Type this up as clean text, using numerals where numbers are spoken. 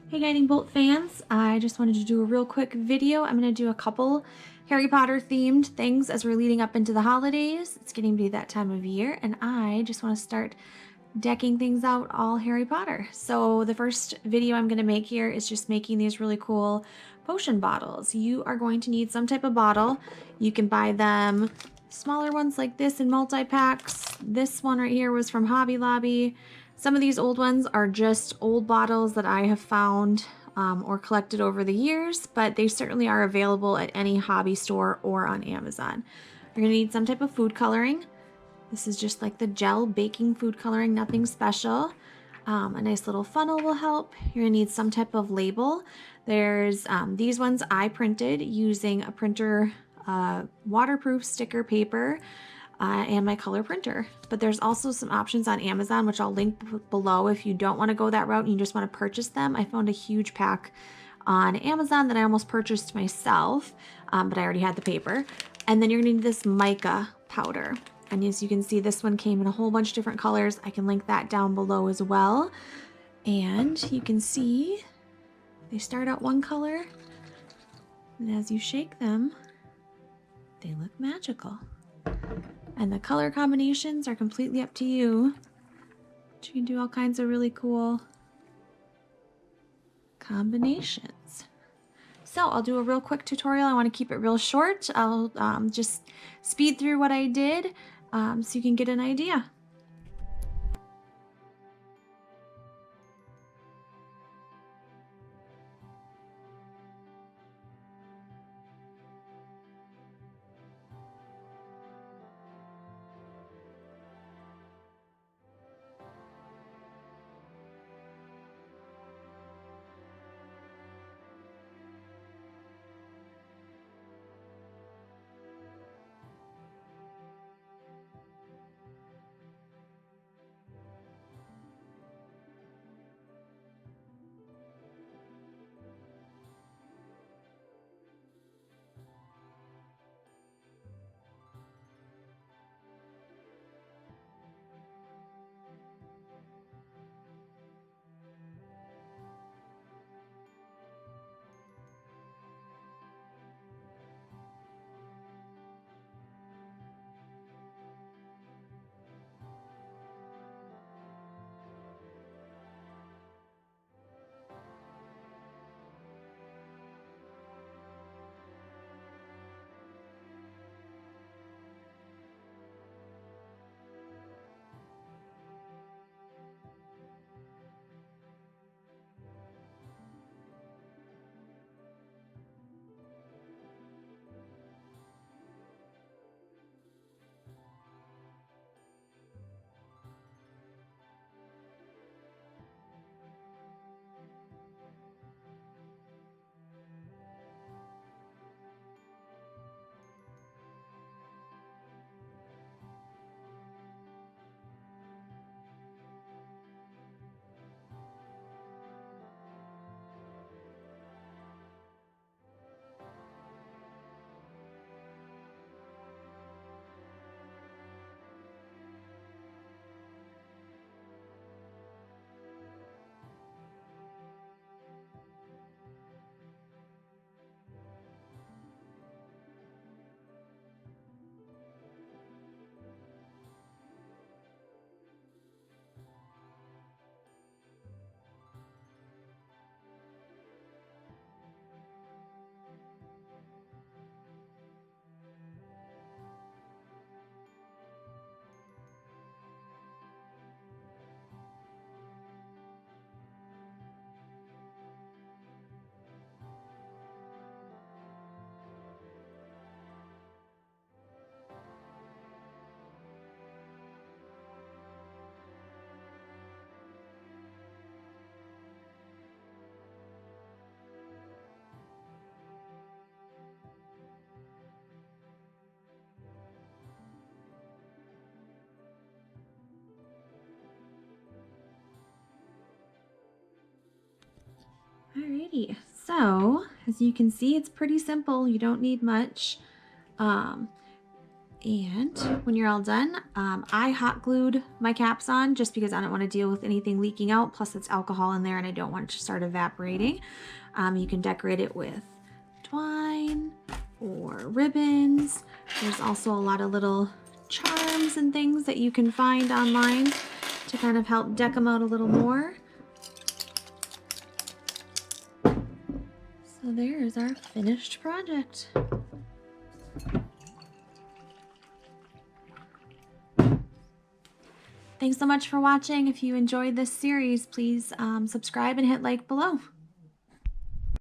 Hey Guiding Bolt fans, I just wanted to do a real quick video. I'm going to do a couple Harry Potter themed things as we're leading up into the holidays. It's getting to be that time of year, and I just want to start decking things out all Harry Potter. So the first video I'm going to make here is just making these really cool potion bottles. You are going to need some type of bottle. You can buy them smaller ones like this in multi-packs. This one right here was from Hobby Lobby. Some of these old ones are just old bottles that I have found or collected over the years, but they certainly are available at any hobby store or on Amazon. You're going to need some type of food coloring. This is just like the gel baking food coloring, nothing special. A nice little funnel will help. You're gonna need some type of label. There's these ones I printed using a printer, waterproof sticker paper, and my color printer. But there's also some options on Amazon, which I'll link below if you don't want to go that route and you just want to purchase them. I found a huge pack on Amazon that I almost purchased myself, but I already had the paper. And then you're gonna need this mica powder. And as you can see, this one came in a whole bunch of different colors. I can link that down below as well. And you can see they start out one color, and as you shake them, they look magical. And the color combinations are completely up to you. But you can do all kinds of really cool combinations. So I'll do a real quick tutorial. I want to keep it real short. I'll just speed through what I did so you can get an idea. Alrighty, so as you can see, it's pretty simple. You don't need much. Um, And when you're all done, I hot glued my caps on just because I don't want to deal with anything leaking out. Plus it's alcohol in there and I don't want it to start evaporating. You can decorate it with twine or ribbons. There's also a lot of little charms and things that you can find online to kind of help deck them out a little more. So there's our finished project. Thanks so much for watching. If you enjoyed this series, please subscribe and hit like below.